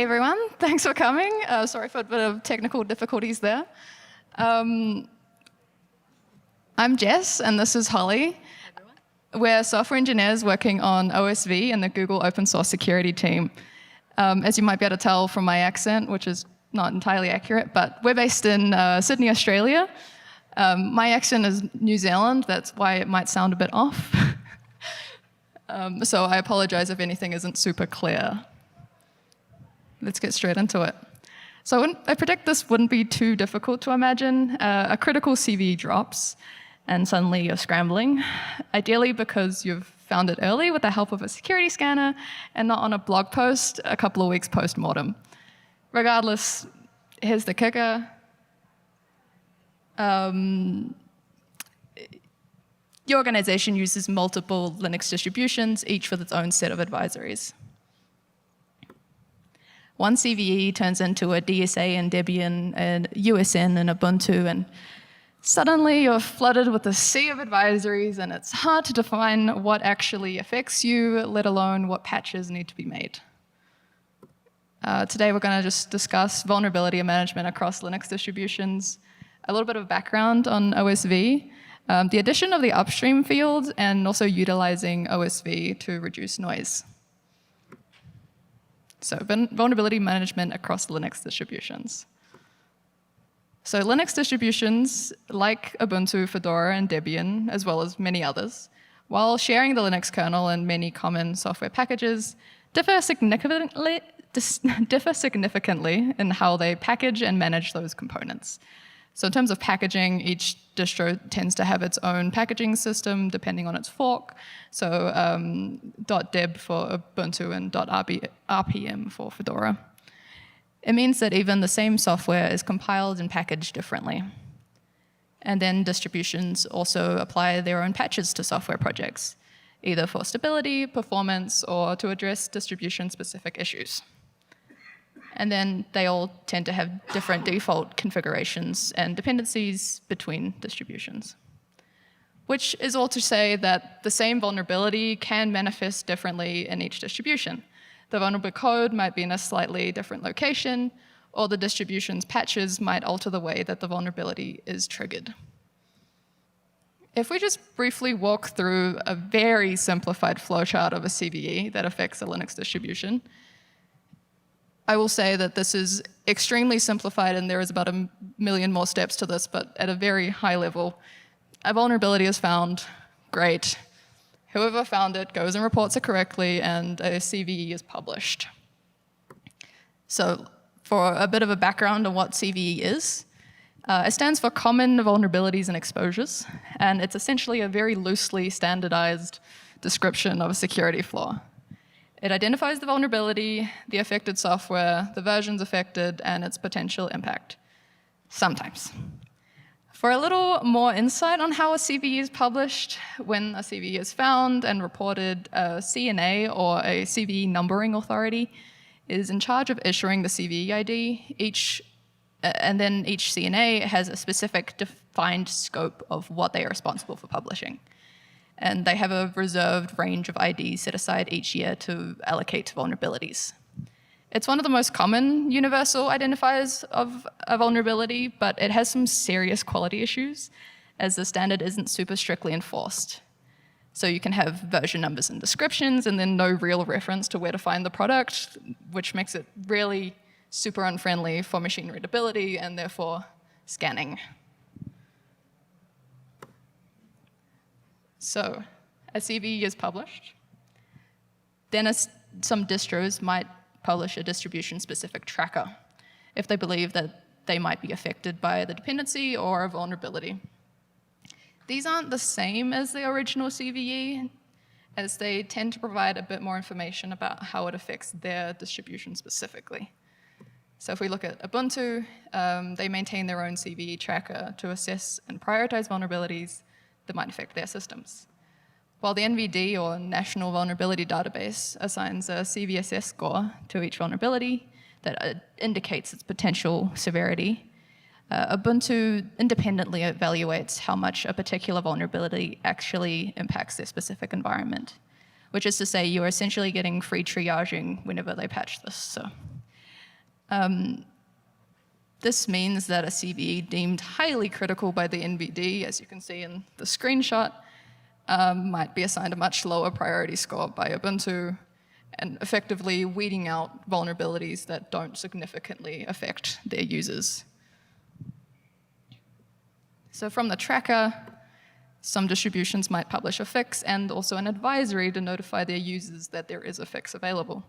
everyone, thanks for coming. Sorry for a bit of technical difficulties there. I'm Jess, and this is Holly. We're software engineers working on OSV in the Google open source security team. As you might be able to tell from my accent, which is not entirely accurate, but we're based in Sydney, Australia. My accent is New Zealand, that's why it might sound a bit off. So I apologize if anything isn't super clear. Let's get straight into it. So I predict this wouldn't be too difficult to imagine. A critical CVE drops, and suddenly you're scrambling, ideally because you've found it early with the help of a security scanner and not on a blog post a couple of weeks post-mortem. Regardless, here's the kicker. Your organization uses multiple Linux distributions, each with its own set of advisories. One CVE turns into a DSA and Debian and USN and Ubuntu, and suddenly you're flooded with a sea of advisories, and it's hard to define what actually affects you, let alone what patches need to be made. Today we're going to just discuss vulnerability management across Linux distributions, a little bit of background on OSV, the addition of the upstream field, and also utilizing OSV to reduce noise. So vulnerability management across Linux distributions. So Linux distributions, like Ubuntu, Fedora, and Debian, as well as many others, while sharing the Linux kernel and many common software packages, differ significantly in how they package and manage those components. So in terms of packaging, each distro tends to have its own packaging system depending on its fork. So .deb for Ubuntu and .rpm for Fedora. It means that even the same software is compiled and packaged differently. And then distributions also apply their own patches to software projects, either for stability, performance, or to address distribution-specific issues. And then they all tend to have different default configurations and dependencies between distributions. Which is all to say that the same vulnerability can manifest differently in each distribution. The vulnerable code might be in a slightly different location, or the distribution's patches might alter the way that the vulnerability is triggered. If we just briefly walk through a very simplified flowchart of a CVE that affects a Linux distribution, I will say that this is extremely simplified, and there is about 1 million more steps to this, but at a very high level, a vulnerability is found, great. Whoever found it goes and reports it correctly, and a CVE is published. So for a bit of a background on what CVE is, it stands for Common Vulnerabilities and Exposures, and it's essentially a very loosely standardized description of a security flaw. It identifies the vulnerability, the affected software, the versions affected, and its potential impact. Sometimes. For a little more insight on how a CVE is published, when a CVE is found and reported, a CNA, or a CVE numbering authority, is in charge of issuing the CVE ID. And then each CNA has a specific defined scope of what they are responsible for publishing. And they have a reserved range of IDs set aside each year to allocate to vulnerabilities. It's one of the most common universal identifiers of a vulnerability, but it has some serious quality issues, as the standard isn't super strictly enforced. So you can have version numbers and descriptions, and then no real reference to where to find the product, which makes it really super unfriendly for machine readability and therefore scanning. So a CVE is published. Then some distros might publish a distribution-specific tracker if they believe that they might be affected by the dependency or a vulnerability. These aren't the same as the original CVE, as they tend to provide a bit more information about how it affects their distribution specifically. So if we look at Ubuntu, they maintain their own CVE tracker to assess and prioritize vulnerabilities that might affect their systems. While the NVD, or National Vulnerability Database, assigns a CVSS score to each vulnerability that indicates its potential severity, Ubuntu independently evaluates how much a particular vulnerability actually impacts their specific environment, which is to say you are essentially getting free triaging whenever they patch this. So This means that a CVE deemed highly critical by the NVD, as you can see in the screenshot, might be assigned a much lower priority score by Ubuntu, and effectively weeding out vulnerabilities that don't significantly affect their users. So from the tracker, some distributions might publish a fix and also an advisory to notify their users that there is a fix available.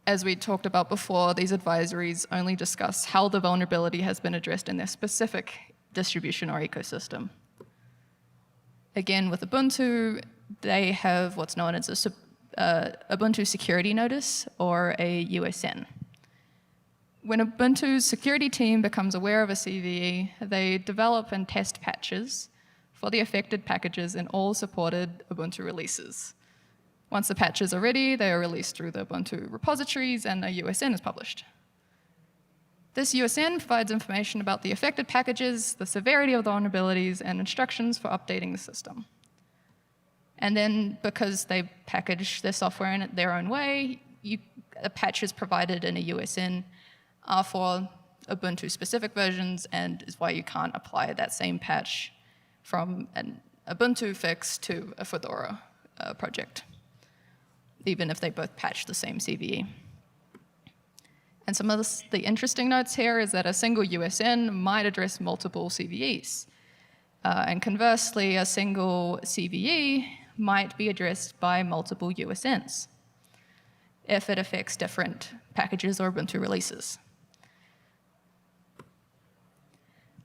As we talked about before, these advisories only discuss how the vulnerability has been addressed in their specific distribution or ecosystem. Again, with Ubuntu, they have what's known as a Ubuntu Security Notice, or a USN. When Ubuntu's security team becomes aware of a CVE, they develop and test patches for the affected packages in all supported Ubuntu releases. Once the patches are ready, they are released through the Ubuntu repositories and a USN is published. This USN provides information about the affected packages, the severity of the vulnerabilities, and instructions for updating the system. And then, because they package their software in their own way, the patches provided in a USN are for Ubuntu-specific versions, and is why you can't apply that same patch from an Ubuntu fix to a Fedora project, even if they both patch the same CVE. And some of the interesting notes here is that a single USN might address multiple CVEs. And conversely, a single CVE might be addressed by multiple USNs if it affects different packages or Ubuntu releases.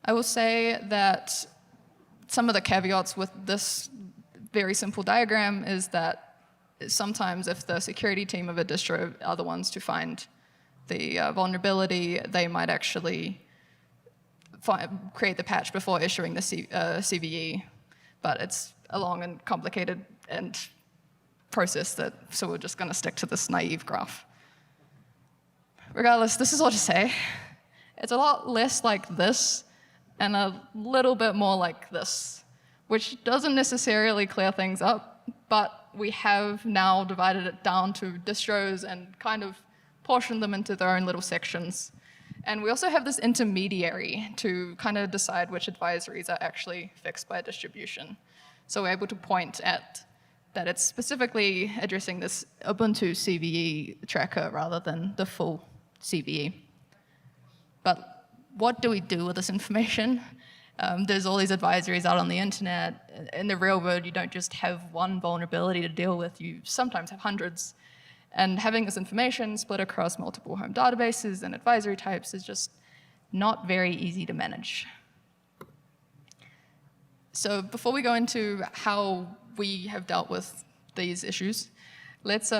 I will say that some of the caveats with this very simple diagram is that sometimes if the security team of a distro are the ones to find the vulnerability, they might actually create the patch before issuing the CVE, but it's a long and complicated process so we're just going to stick to this naive graph. Regardless, this is all to say, it's a lot less like this and a little bit more like this, which doesn't necessarily clear things up, but we have now divided it down to distros and kind of portioned them into their own little sections. And we also have this intermediary to kind of decide which advisories are actually fixed by distribution. So we're able to point at that it's specifically addressing this Ubuntu CVE tracker rather than the full CVE. But what do we do with this information? There's all these advisories out on the internet. In the real world, you don't just have one vulnerability to deal with, you sometimes have hundreds. And having this information split across multiple home databases and advisory types is just not very easy to manage. So before we go into how we have dealt with these issues, let's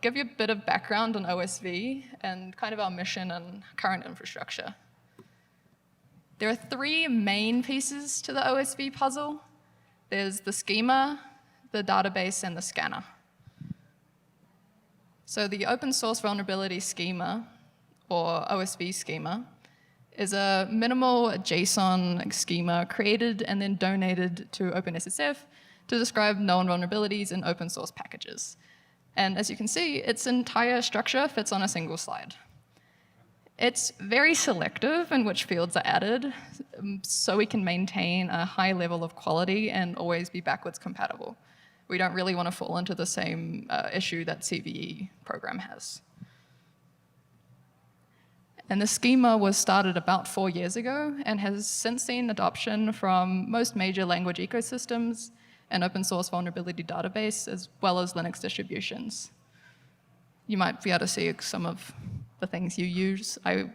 give you a bit of background on OSV and kind of our mission and current infrastructure. There are three main pieces to the OSV puzzle. There's the schema, the database, and the scanner. So the open source vulnerability schema, or OSV schema, is a minimal JSON schema created and then donated to OpenSSF to describe known vulnerabilities in open source packages. And as you can see, its entire structure fits on a single slide. It's very selective in which fields are added, so we can maintain a high level of quality and always be backwards compatible. We don't really want to fall into the same issue that CVE program has. And the schema was started about 4 years ago and has since seen adoption from most major language ecosystems and open source vulnerability database, as well as Linux distributions. You might be able to see some of the things you use. I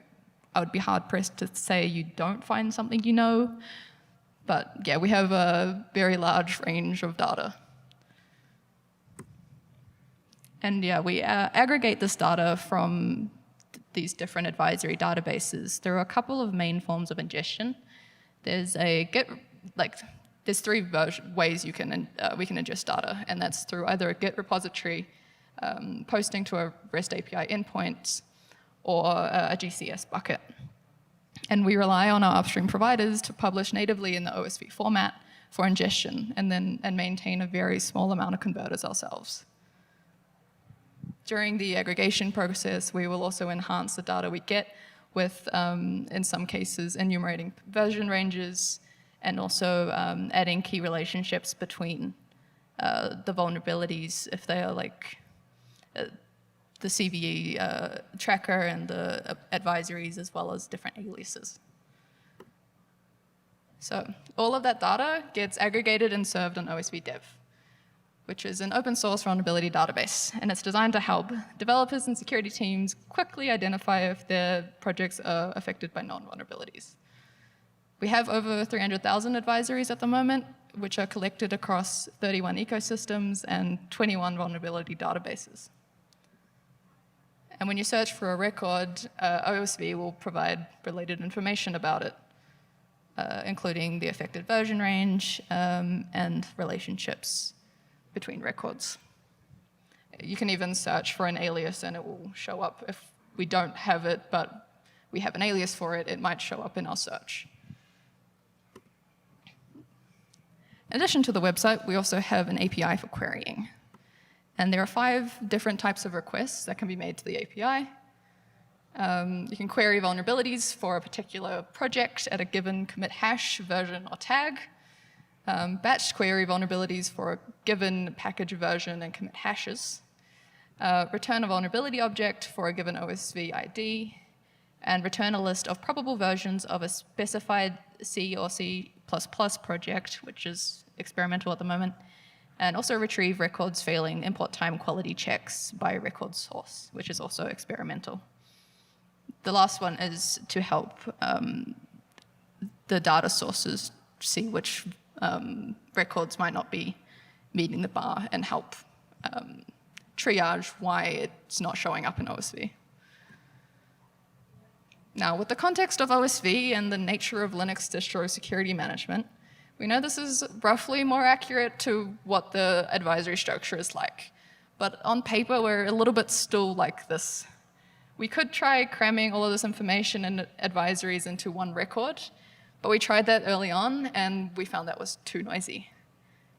would be hard pressed to say you don't find something you know, but yeah, we have a very large range of data. And yeah, we aggregate this data from these different advisory databases. There are a couple of main forms of ingestion. There's there's three ways we can ingest data, and that's through either a Git repository, posting to a REST API endpoint, or a GCS bucket. And we rely on our upstream providers to publish natively in the OSV format for ingestion, and maintain a very small amount of converters ourselves. during the aggregation process, we will also enhance the data we get with, in some cases, enumerating version ranges and also adding key relationships between the vulnerabilities if they are like the CVE tracker and the advisories, as well as different aliases. So all of that data gets aggregated and served on OSV.dev, which is an open source vulnerability database. And it's designed to help developers and security teams quickly identify if their projects are affected by known vulnerabilities. We have over 300,000 advisories at the moment, which are collected across 31 ecosystems and 21 vulnerability databases. And when you search for a record, OSV will provide related information about it, including the affected version range and relationships between records. You can even search for an alias and it will show up. If we don't have it, but we have an alias for it, it might show up in our search. In addition to the website, we also have an API for querying. And there are 5 different types of requests that can be made to the API. You can query vulnerabilities for a particular project at a given commit hash, version, or tag. Batch query vulnerabilities for a given package version and commit hashes. Return a vulnerability object for a given OSV ID. And return a list of probable versions of a specified C or C++ project, which is experimental at the moment. And also retrieve records failing import time quality checks by record source, which is also experimental. The last one is to help the data sources see which records might not be meeting the bar and help triage why it's not showing up in OSV. Now, with the context of OSV and the nature of Linux distro security management, we know this is roughly more accurate to what the advisory structure is like. But on paper, we're a little bit still like this. We could try cramming all of this information and advisories into one record, but we tried that early on, and we found that was too noisy.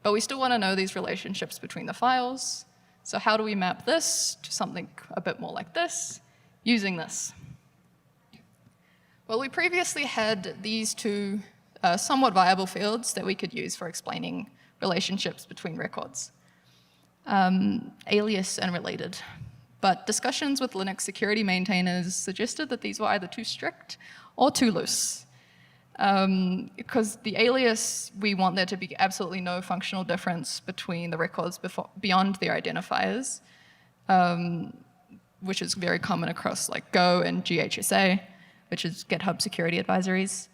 But we still want to know these relationships between the files. So how do we map this to something a bit more like this, using this? Well, we previously had these 2 somewhat viable fields that we could use for explaining relationships between records, alias and related. But discussions with Linux security maintainers suggested that these were either too strict or too loose. Because the alias, we want there to be absolutely no functional difference between the records beyond their identifiers, which is very common across like Go and GHSA, which is GitHub Security Advisories.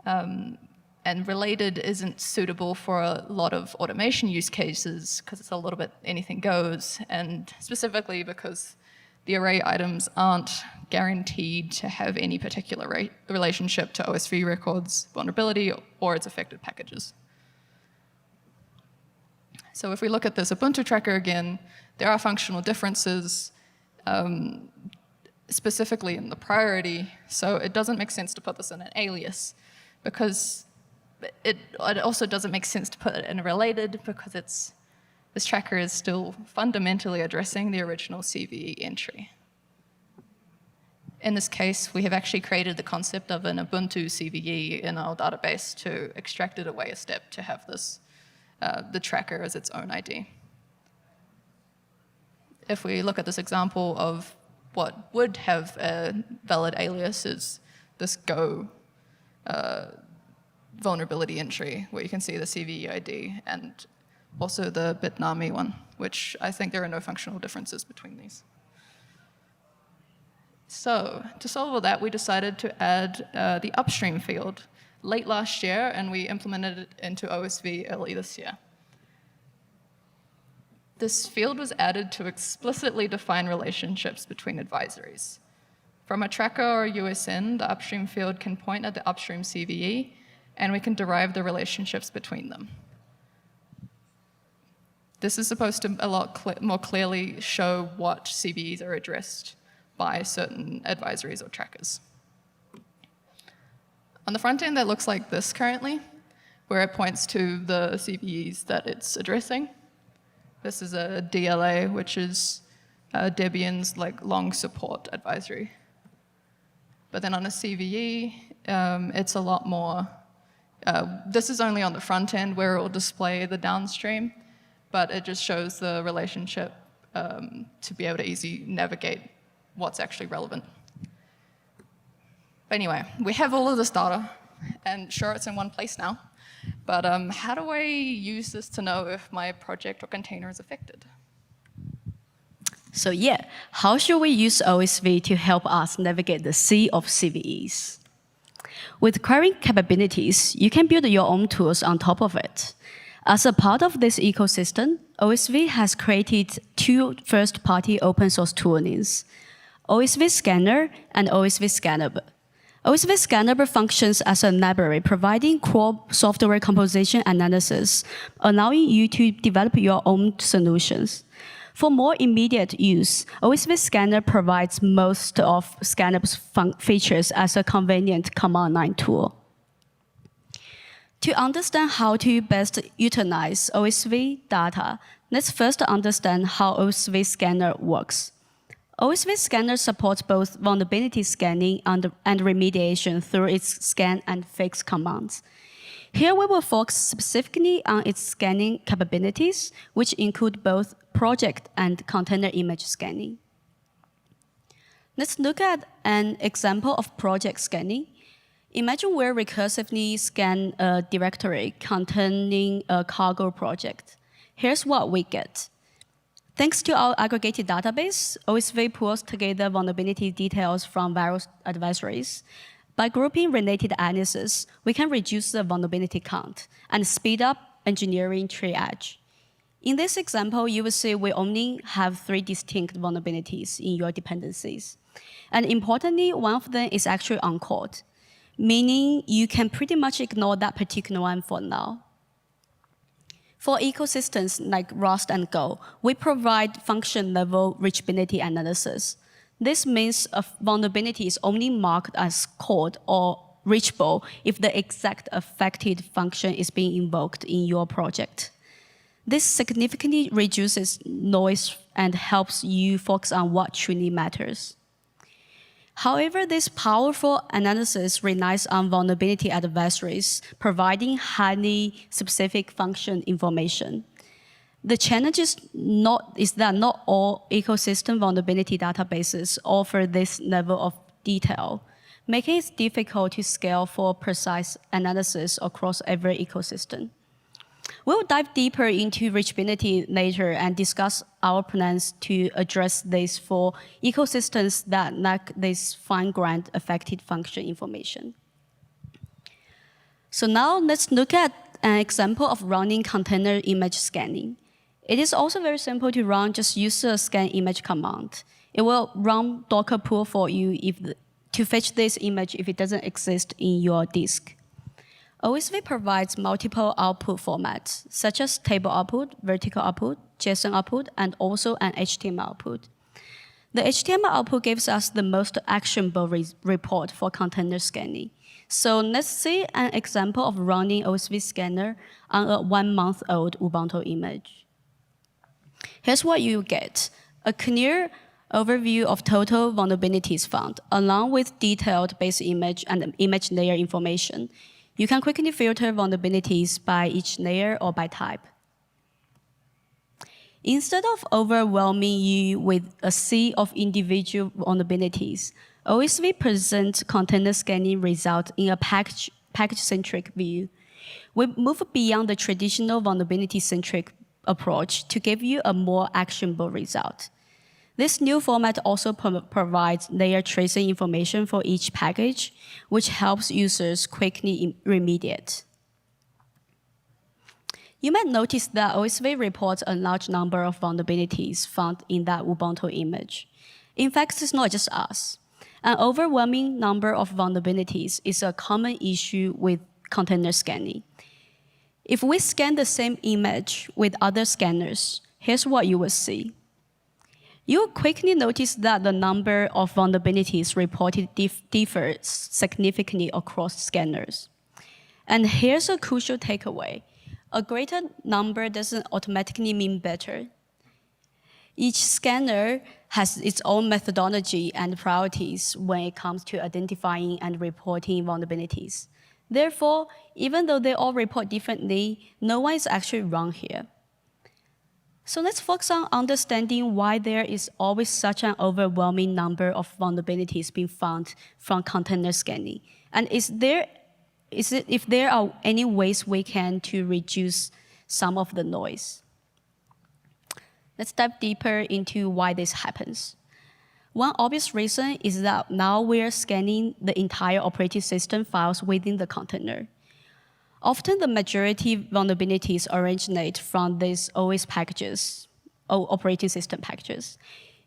And related isn't suitable for a lot of automation use cases because it's a little bit anything goes, and specifically because the array items aren't guaranteed to have any particular relationship to OSV records, vulnerability, or its affected packages. So if we look at this Ubuntu tracker again, there are functional differences, specifically in the priority, so it doesn't make sense to put this in an alias, because it also doesn't make sense to put it in a related, because this tracker is still fundamentally addressing the original CVE entry. In this case, we have actually created the concept of an Ubuntu CVE in our database to extract it away a step to have this, the tracker as its own ID. If we look at this example of what would have a valid alias is this Go vulnerability entry, where you can see the CVE ID and also the Bitnami one, which I think there are no functional differences between these. So to solve all that, we decided to add the upstream field late last year, and we implemented it into OSV early this year. This field was added to explicitly define relationships between advisories. From a tracker or a USN, the upstream field can point at the upstream CVE, and we can derive the relationships between them. This is supposed to a lot more clearly show what CVEs are addressed by certain advisories or trackers. On the front end, that looks like this currently, where it points to the CVEs that it's addressing. This is a DLA, which is Debian's like long support advisory. But then on a CVE, it's a lot more, this is only on the front end where it will display the downstream, but it just shows the relationship to be able to easily navigate what's actually relevant. But anyway, we have all of this data, and sure, it's in one place now, but how do I use this to know if my project or container is affected? So yeah, how should we use OSV to help us navigate the sea of CVEs? With querying capabilities, you can build your own tools on top of it. As a part of this ecosystem, OSV has created two first-party open-source toolings, OSV-Scanner and OSV-Scanner. OSV-Scanner functions as a library providing core software composition analysis, allowing you to develop your own solutions. For more immediate use, OSV-Scanner provides most of Scanner's features as a convenient command line tool. To understand how to best utilize OSV data, let's first understand how OSV-Scanner works. OSV-Scanner supports both vulnerability scanning and remediation through its scan and fix commands. Here we will focus specifically on its scanning capabilities, which include both project and container image scanning. Let's look at an example of project scanning. Imagine we recursively scan a directory containing a cargo project. Here's what we get. Thanks to our aggregated database, OSV pulls together vulnerability details from various advisories. By grouping related analysis, we can reduce the vulnerability count and speed up engineering triage. In this example, you will see we only have 3 distinct vulnerabilities in your dependencies. And importantly, one of them is actually uncalled, meaning you can pretty much ignore that particular one for now. For ecosystems like Rust and Go, we provide function-level reachability analysis. This means a vulnerability is only marked as called or reachable if the exact affected function is being invoked in your project. This significantly reduces noise and helps you focus on what truly matters. However, this powerful analysis relies on vulnerability advisories, providing highly specific function information. The challenge is that not all ecosystem vulnerability databases offer this level of detail, making it difficult to scale for precise analysis across every ecosystem. We'll dive deeper into reachability later and discuss our plans to address this for ecosystems that lack this fine-grained affected function information. So now let's look at an example of running container image scanning. It is also very simple to run, just use the scan image command. It will run Docker pull for you to fetch this image if it doesn't exist in your disk. OSV provides multiple output formats, such as table output, vertical output, JSON output, and also an HTML output. The HTML output gives us the most actionable report for container scanning. So let's see an example of running OSV-Scanner on a 1-month-old Ubuntu image. Here's what you get: a clear overview of total vulnerabilities found, along with detailed base image and image layer information. You can quickly filter vulnerabilities by each layer or by type. Instead of overwhelming you with a sea of individual vulnerabilities, OSV presents container scanning results in a package-centric view. We move beyond the traditional vulnerability-centric approach to give you a more actionable result. This new format also provides layer tracing information for each package, which helps users quickly remediate. You might notice that OSV reports a large number of vulnerabilities found in that Ubuntu image. In fact, it's not just us. An overwhelming number of vulnerabilities is a common issue with container scanning. If we scan the same image with other scanners, here's what you will see. You will quickly notice that the number of vulnerabilities reported differs significantly across scanners. And here's a crucial takeaway. A greater number doesn't automatically mean better. Each scanner has its own methodology and priorities when it comes to identifying and reporting vulnerabilities. Therefore, even though they all report differently, no one is actually wrong here. So let's focus on understanding why there is always such an overwhelming number of vulnerabilities being found from container scanning. And if there are any ways we can to reduce some of the noise. Let's dive deeper into why this happens. One obvious reason is that now we're scanning the entire operating system files within the container. Often the majority vulnerabilities originate from these OS packages, or operating system packages.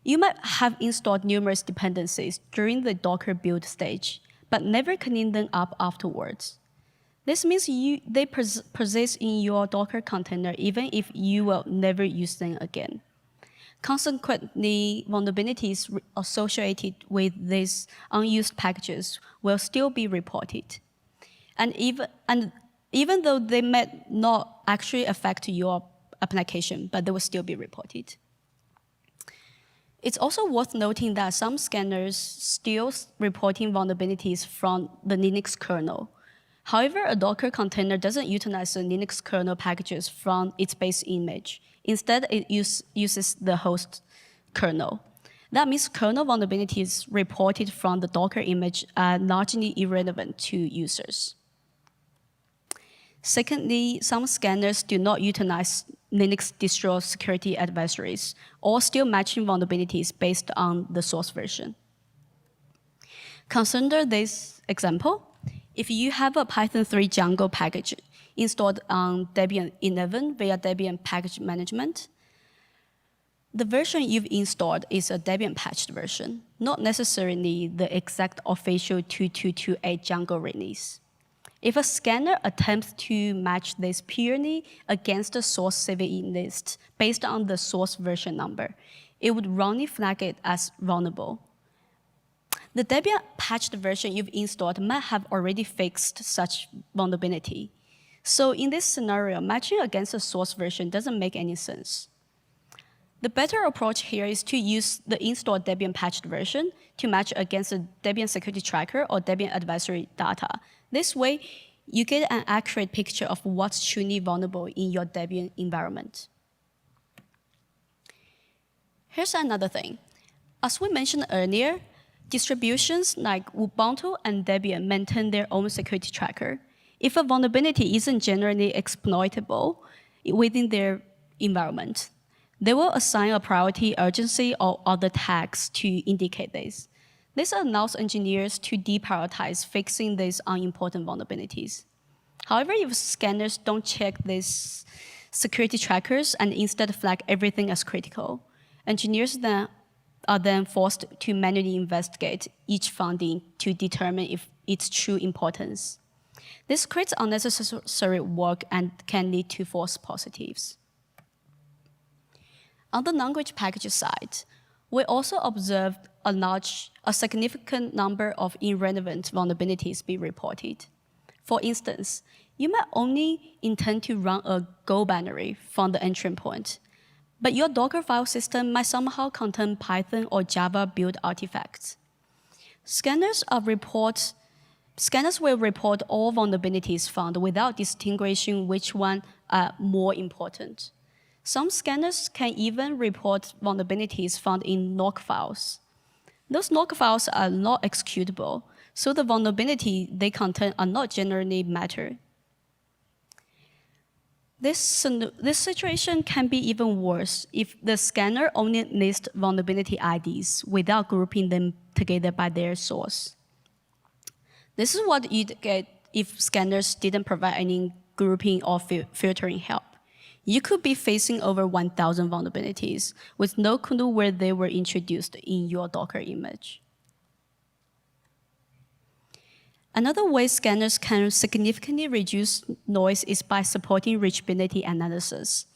You might have installed numerous dependencies during the Docker build stage, but never cleaned them up afterwards. This means they persist in your Docker container even if you will never use them again. Consequently, vulnerabilities associated with these unused packages will still be reported. And even though they may not actually affect your application, but they will still be reported. It's also worth noting that some scanners still reporting vulnerabilities from the Linux kernel. However, a Docker container doesn't utilize the Linux kernel packages from its base image. Instead, it uses the host kernel. That means kernel vulnerabilities reported from the Docker image are largely irrelevant to users. Secondly, some scanners do not utilize Linux distro security advisories or still matching vulnerabilities based on the source version. Consider this example. If you have a Python 3 Django package installed on Debian 11 via Debian package management, the version you've installed is a Debian patched version, not necessarily the exact official 2228 Django release. If a scanner attempts to match this purely against the source CVE list based on the source version number, it would wrongly flag it as vulnerable. The Debian patched version you've installed might have already fixed such vulnerability. So in this scenario, matching against the source version doesn't make any sense. The better approach here is to use the installed Debian patched version to match against the Debian security tracker or Debian advisory data. This way, you get an accurate picture of what's truly vulnerable in your Debian environment. Here's another thing. As we mentioned earlier, distributions like Ubuntu and Debian maintain their own security tracker. If a vulnerability isn't generally exploitable within their environment, they will assign a priority, urgency, or other tags to indicate this. This allows engineers to deprioritize fixing these unimportant vulnerabilities. However, if scanners don't check these security trackers and instead flag everything as critical, engineers are then forced to manually investigate each finding to determine its true importance. This creates unnecessary work and can lead to false positives. On the language package side, we also observed a significant number of irrelevant vulnerabilities be reported. For instance, you might only intend to run a Go binary from the entry point, but your Docker file system might somehow contain Python or Java build artifacts. Scanners will report all vulnerabilities found without distinguishing which ones are more important. Some scanners can even report vulnerabilities found in log files. Those log files are not executable, so the vulnerability they contain are not generally matter. This situation can be even worse if the scanner only lists vulnerability IDs without grouping them together by their source. This is what you'd get if scanners didn't provide any grouping or filtering help. You could be facing over 1,000 vulnerabilities with no clue where they were introduced in your Docker image. Another way scanners can significantly reduce noise is by supporting reachability analysis.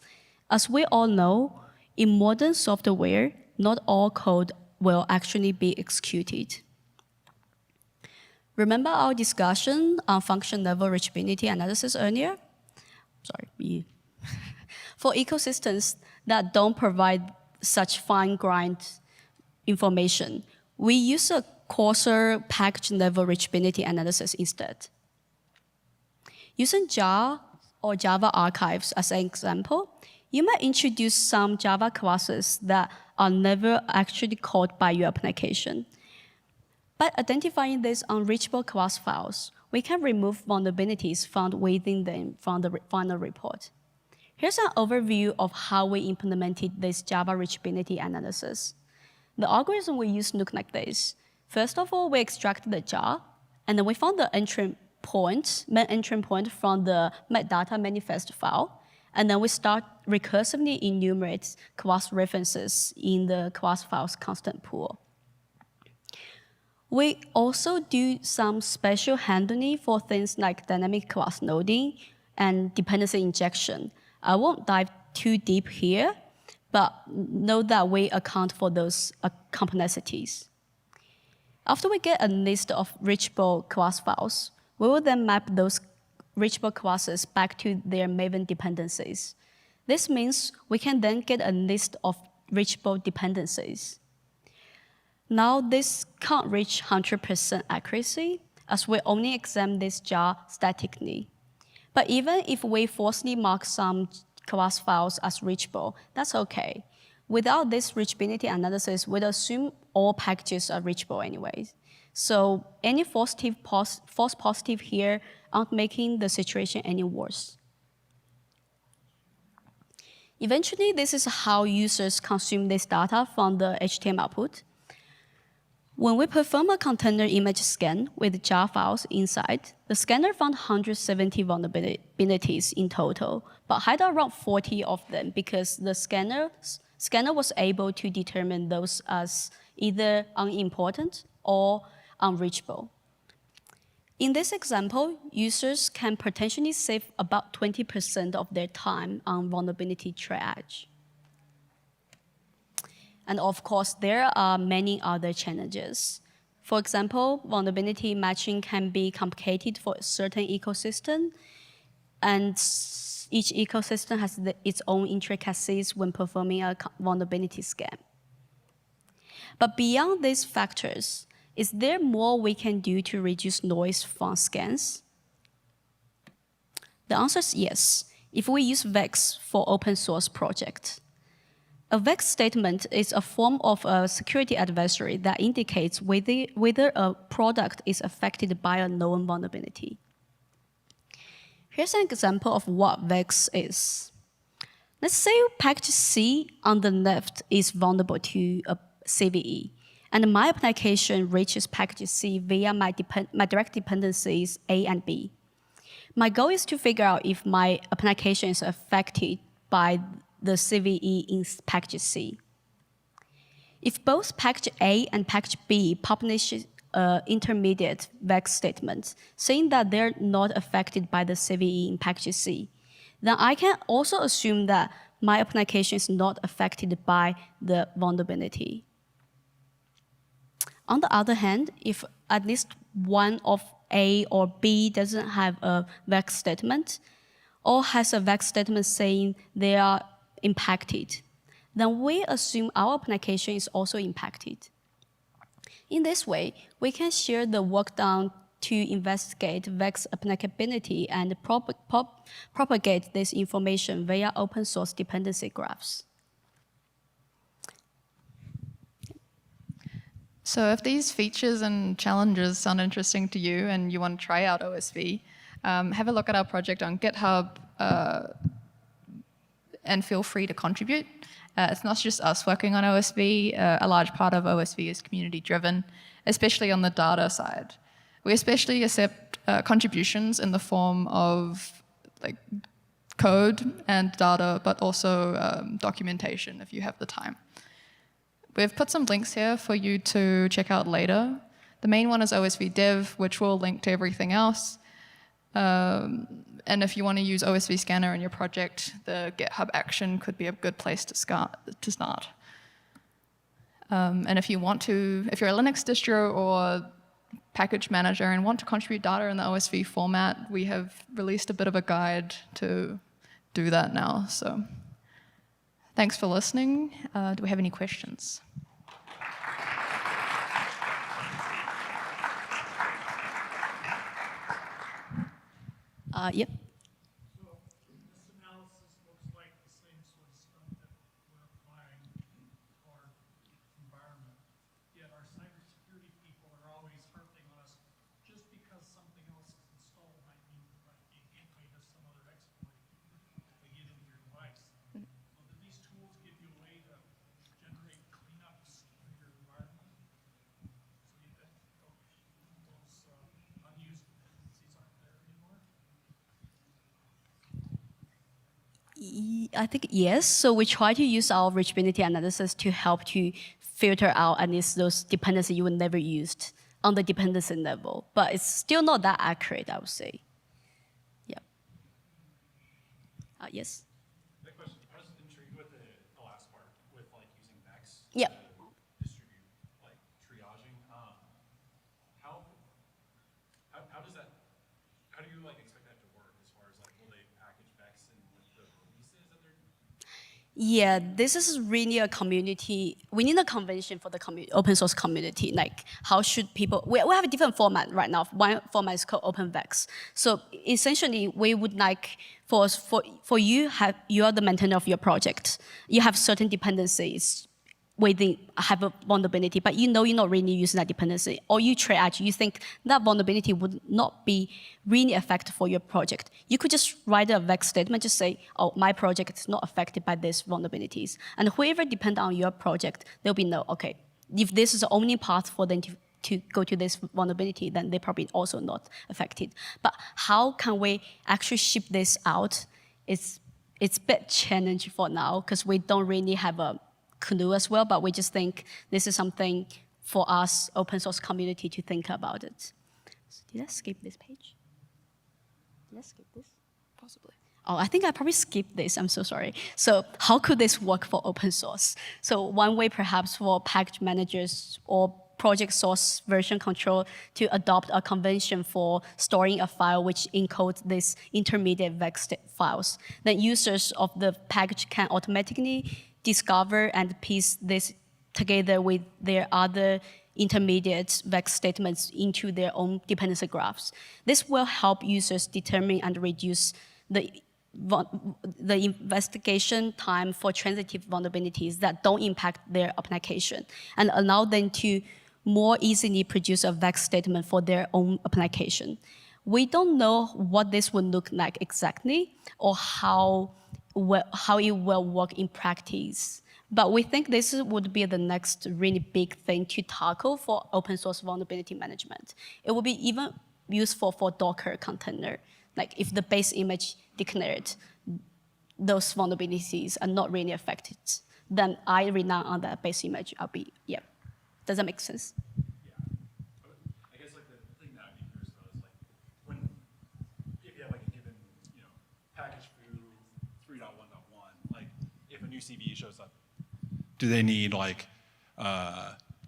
As we all know, in modern software, not all code will actually be executed. Remember our discussion on function-level reachability analysis earlier? Sorry, For ecosystems that don't provide such fine-grained information, we use a coarser package level reachability analysis instead. Using jar or Java archives as an example, you might introduce some Java classes that are never actually called by your application. By identifying these unreachable class files, we can remove vulnerabilities found within them from the final report. Here's an overview of how we implemented this Java reachability analysis. The algorithm we use looked like this. First of all, we extracted the jar, and then we found the main entry point from the metadata manifest file, and then we start recursively enumerate class references in the class file's constant pool. We also do some special handling for things like dynamic class loading and dependency injection. I won't dive too deep here, but note that we account for those complexities. After we get a list of reachable class files, we will then map those reachable classes back to their Maven dependencies. This means we can then get a list of reachable dependencies. Now, this can't reach 100% accuracy, as we only examine this jar statically. But even if we falsely mark some class files as reachable, that's okay. Without this reachability analysis, we'd assume all packages are reachable anyways. So any false positive here aren't making the situation any worse. Eventually, this is how users consume this data from the HTML output. When we perform a container image scan with jar files inside, the scanner found 170 vulnerabilities in total, but hid around 40 of them because the scanner was able to determine those as either unimportant or unreachable. In this example, users can potentially save about 20% of their time on vulnerability triage. And of course, there are many other challenges. For example, vulnerability matching can be complicated for a certain ecosystem, and each ecosystem has its own intricacies when performing a vulnerability scan. But beyond these factors, is there more we can do to reduce noise from scans? The answer is yes, if we use VEX for open source projects. A VEX statement is a form of a security advisory that indicates whether a product is affected by a known vulnerability. Here's an example of what VEX is. Let's say package C on the left is vulnerable to a CVE, and my application reaches package C via my direct dependencies A and B. My goal is to figure out if my application is affected by the CVE in package C. If both package A and package B publish intermediate VEX statements saying that they're not affected by the CVE in package C, then I can also assume that my application is not affected by the vulnerability. On the other hand, if at least one of A or B doesn't have a VEX statement, or has a VEX statement saying they are impacted, then we assume our application is also impacted. In this way, we can share the work done to investigate VEX applicability and propagate this information via open source dependency graphs. So if these features and challenges sound interesting to you and you want to try out OSV, have a look at our project on GitHub and feel free to contribute. It's not just us working on OSV. A large part of OSV is community-driven, especially on the data side. We especially accept contributions in the form of like code and data, but also documentation if you have the time. We've put some links here for you to check out later. The main one is OSV.dev, which will link to everything else. And if you want to use OSV-Scanner in your project, the GitHub action could be a good place to start. And if you want to, if you're a Linux distro or package manager and want to contribute data in the OSV format, we have released a bit of a guide to do that now. So thanks for listening. Do we have any questions? Yep. So this analysis looks like the same sort of stuff that we're applying to our environment. Yet our cybersecurity people are always harping on us. Just because something else is installed might mean it might be a gateway to some other exploit if they get into your device. So do these tools give you a way to generate cleanups of your environment so you that those unused dependencies aren't there anymore? I think yes. So we try to use our reachability analysis to help to filter out at least those dependencies you would never used on the dependency level. But it's still not that accurate, I would say. Yeah. Yes. That question, I was intrigued with the last part, with like using Vex Yeah. to distribute like triaging. How does that? How do you like expect that to work as far as like will they package Vex in with the releases that they're? Yeah, this is really a community. We need a convention for the open source community. Like, how should people? We have a different format right now. One format is called OpenVex. So essentially, we would like for you you are the maintainer of your project. You have certain dependencies within have a vulnerability, but you know you're not really using that dependency, or you triage, you think that vulnerability would not be really effective for your project. You could just write a Vex statement, just say, oh, my project is not affected by these vulnerabilities. And whoever depends on your project, they'll be no, okay, if this is the only path for them to go to this vulnerability, then they're probably also not affected. But how can we actually ship this out? It's a bit challenging for now, because we don't really have a clue as well, but we just think this is something for us, open source community, to think about it. So did I skip this page? Did I skip this? Possibly. Oh, I think I probably skipped this. I'm so sorry. So how could this work for open source? So one way perhaps for package managers or project source version control to adopt a convention for storing a file which encodes these intermediate Vex files. Then users of the package can automatically discover and piece this together with their other intermediate Vex statements into their own dependency graphs. This will help users determine and reduce the investigation time for transitive vulnerabilities that don't impact their application, and allow them to more easily produce a Vex statement for their own application. We don't know what this would look like exactly, or how it will work in practice. But we think this would be the next really big thing to tackle for open source vulnerability management. It will be even useful for Docker container. Like if the base image declared those vulnerabilities are not really affected, then I rely on that base image. I'll be, yeah. Does that make sense? I guess like the thing that I'd be curious about is like when if you have like a given package foo 3.1.1, like if a new CVE shows up, do they need like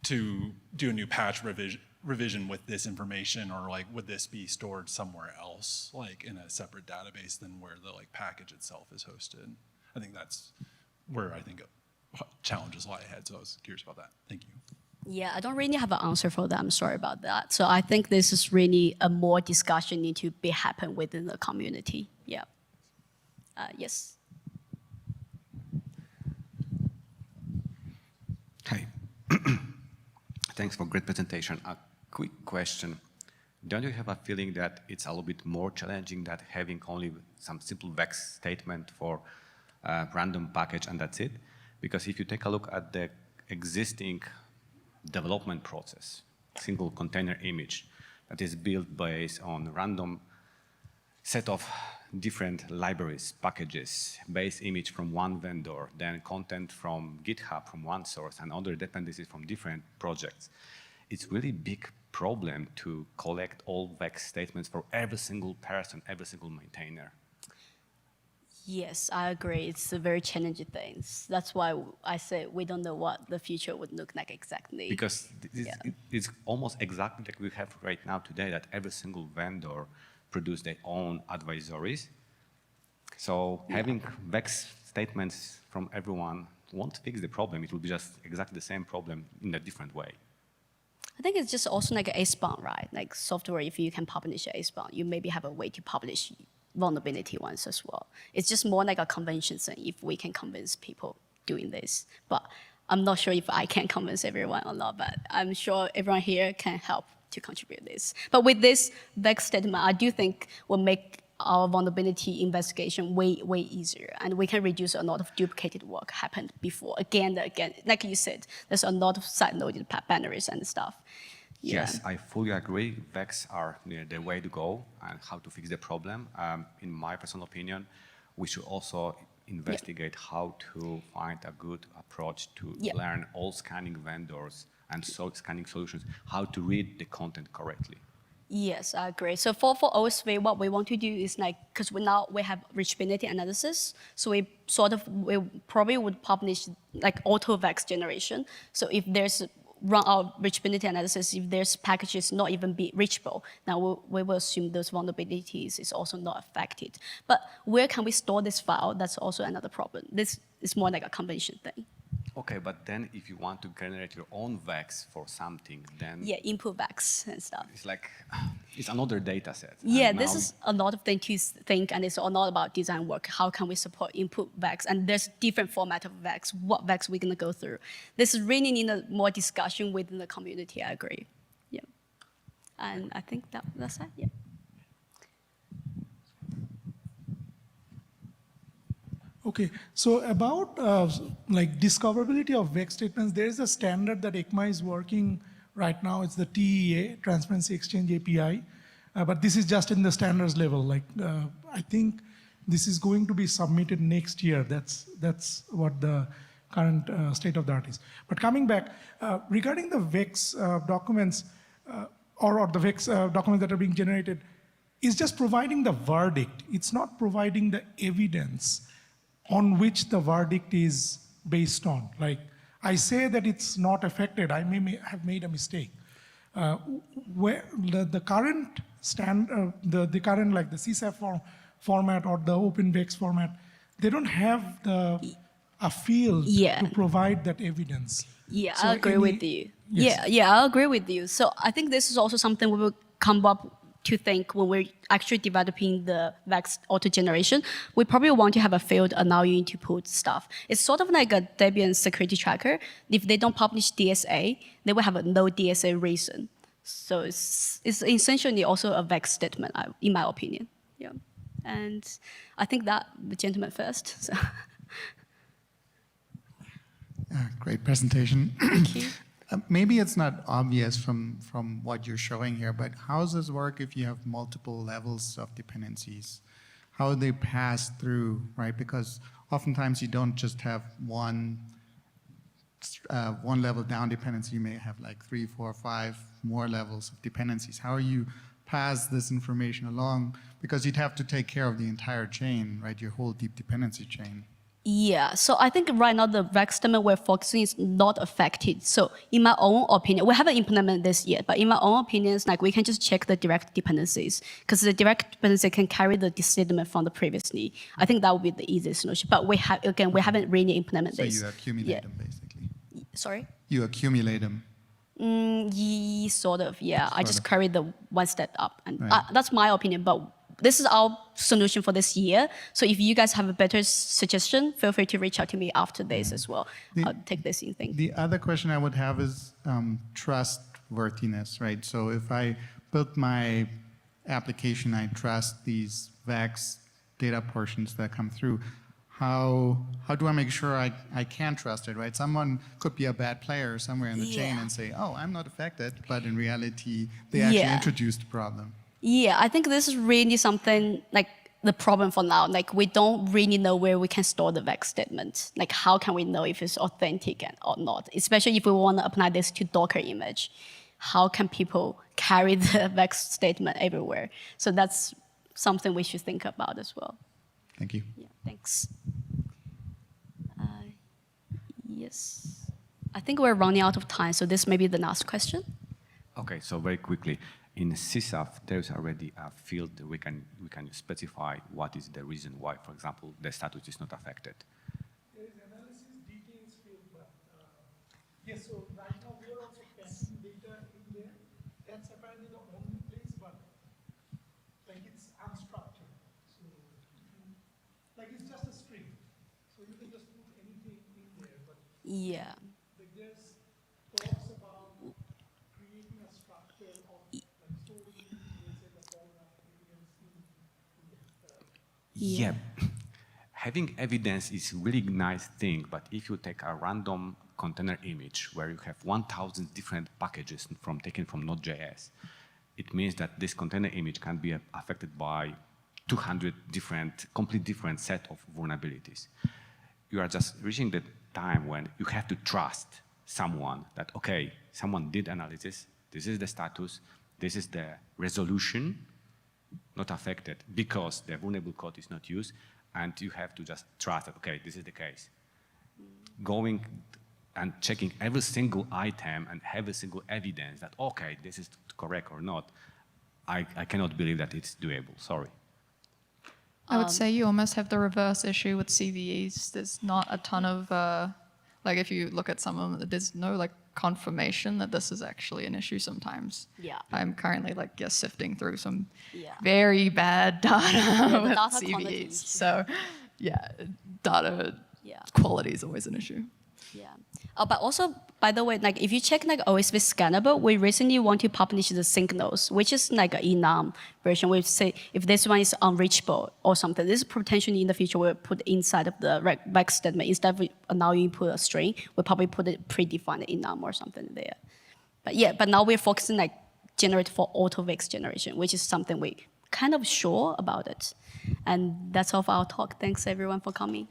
to do a new patch revision with this information, or like would this be stored somewhere else, like in a separate database than where the like package itself is hosted? I think that's where I think challenges lie ahead. So I was curious about that. Thank you. Yeah, I don't really have an answer for that. I'm sorry about that. So I think this is really a more discussion need to be happen within the community. Yeah. Yes. Hi. Thanks for great presentation. A quick question. Don't you have a feeling that it's a little bit more challenging than having only some simple Vex statement for a random package and that's it? Because if you take a look at the existing development process, single container image that is built based on random set of different libraries, packages, base image from one vendor, then content from GitHub from one source, and other dependencies from different projects. It's really big problem to collect all Vex statements for every single person, every single maintainer. Yes, I agree. It's a very challenging thing. That's why I say we don't know what the future would look like exactly. Because it's almost exactly like we have right now today, that every single vendor produce their own advisories. So having Vex statements from everyone won't fix the problem. It will be just exactly the same problem in a different way. I think it's just also like a SBOM, right? Like software, if you can publish a SBOM, you maybe have a way to publish vulnerability ones as well. It's just more like a convention thing if we can convince people doing this. But I'm not sure if I can convince everyone or not, but I'm sure everyone here can help to contribute this. But with this VEX statement, I do think will make our vulnerability investigation way, way easier. And we can reduce a lot of duplicated work happened before, again and again. Like you said, there's a lot of side-loaded binaries and stuff. Yeah. Yes, I fully agree. VEX are the way to go and how to fix the problem. In my personal opinion, we should also investigate how to find a good approach to learn all scanning vendors and scanning solutions, how to read the content correctly. Yes, I agree. So for OSV, what we want to do is like, because we have reachability analysis, so we probably would publish like auto VEX generation. So if there's run our reachability analysis, if there's packages not even be reachable, now we will assume those vulnerabilities is also not affected. But where can we store this file? That's also another problem. This is more like a convention thing. Okay, but then if you want to generate your own VEX for something, then Yeah, input VEX and stuff. it's like, it's another data set. Yeah, And this now, is a lot of things to think, and it's all not about design work. How can we support input VEX? And there's different format of VEX. What VEX we're gonna go through? This is really need a more discussion within the community. I agree. Yeah, and I think that's it. Yeah. Okay, so about like discoverability of VEX statements, there is a standard that ECMA is working right now. It's the TEA, Transparency Exchange API, but this is just in the standards level. Like I think this is going to be submitted next year. That's what the current state of the art is. But coming back, regarding the VEX documents or the VEX documents that are being generated, is just providing the verdict. It's not providing the evidence on which the verdict is based on. Like, I say that it's not affected, I may have made a mistake. Where the current the current like the CSAF format or the OpenVex format, they don't have a field to provide that evidence. Yeah, So I agree with you. Yes. Yeah, I agree with you. So I think this is also something we will come up to think when we're actually developing the VEX auto generation. We probably want to have a field allowing you to put stuff. It's sort of like a Debian security tracker. If they don't publish DSA, they will have a no DSA reason. So it's essentially also a VEX statement, in my opinion. Yeah, and I think that the gentleman first. So. Great presentation. Thank you. Maybe it's not obvious from what you're showing here, but how does this work if you have multiple levels of dependencies? How they pass through, right? Because oftentimes you don't just have one level down dependency. You may have like 3, 4, 5 more levels of dependencies. How you pass this information along? Because you'd have to take care of the entire chain, right? Your whole deep dependency chain. Yeah, so I think right now the VEX statement we're focusing is not affected. So in my own opinion, we haven't implemented this yet, but in my own opinions, like we can just check the direct dependencies because the direct dependency can carry the statement from the previously. I think that would be the easiest solution. But we haven't really implemented this. So you accumulate them basically. Sorry? You accumulate them. Sort of, yeah. I just carry the one step up. And Right. that's my opinion, but this is our solution for this year. So if you guys have a better suggestion, feel free to reach out to me after this as well. I'll take this in thing. The other question I would have is trustworthiness, right? So if I built my application, I trust these VEX data portions that come through. How do I make sure I can trust it, right? Someone could be a bad player somewhere in the chain and say, oh, I'm not affected, but in reality, they actually introduced the problem. Yeah, I think this is really something like the problem for now. Like we don't really know where we can store the VEX statement. Like how can we know if it's authentic or not? Especially if we want to apply this to Docker image. How can people carry the VEX statement everywhere? So that's something we should think about as well. Thank you. Yeah, thanks. Yes. I think we're running out of time, so this may be the last question. Okay, so very quickly. In CSAF, there's already a field that we can specify what is the reason why, for example, the status is not affected. There is analysis details field, but yes, so right now we are also passing data in there. That's apparently the only place, but like it's unstructured. So like it's just a string. So you can just put anything in there, but Yeah. like there's talks about creating a structure of like storing, let's say the fauna evidence Yeah. Having evidence is really nice thing, but if you take a random container image where you have 1,000 different packages taken from Node.js, it means that this container image can be affected by 200 completely different set of vulnerabilities. You are just reaching the time when you have to trust someone that, okay, someone did analysis, this is the status, this is the resolution, not affected because the vulnerable code is not used, and you have to just trust that, okay, this is the case. Going and checking every single item and every single evidence that, okay, this is correct or not, I cannot believe that it's doable, sorry. I would say you almost have the reverse issue with CVEs. There's not a ton of, like if you look at some of them, there's no like confirmation that this is actually an issue sometimes. Yeah. I'm currently like sifting through some Yeah. very bad data the with data CVEs. quality. So yeah, data Yeah. quality is always an issue. Yeah. But also, by the way, like if you check like OSV-Scanner, we recently want to publish the signals, which is like an enum version. We say if this one is unreachable or something, this potentially in the future we'll put inside of the rec statement. Instead of now you put a string, we'll probably put a predefined enum or something there. But yeah, but now we're focusing like generate for auto-vex generation, which is something we kind of sure about it. And that's all for our talk. Thanks everyone for coming.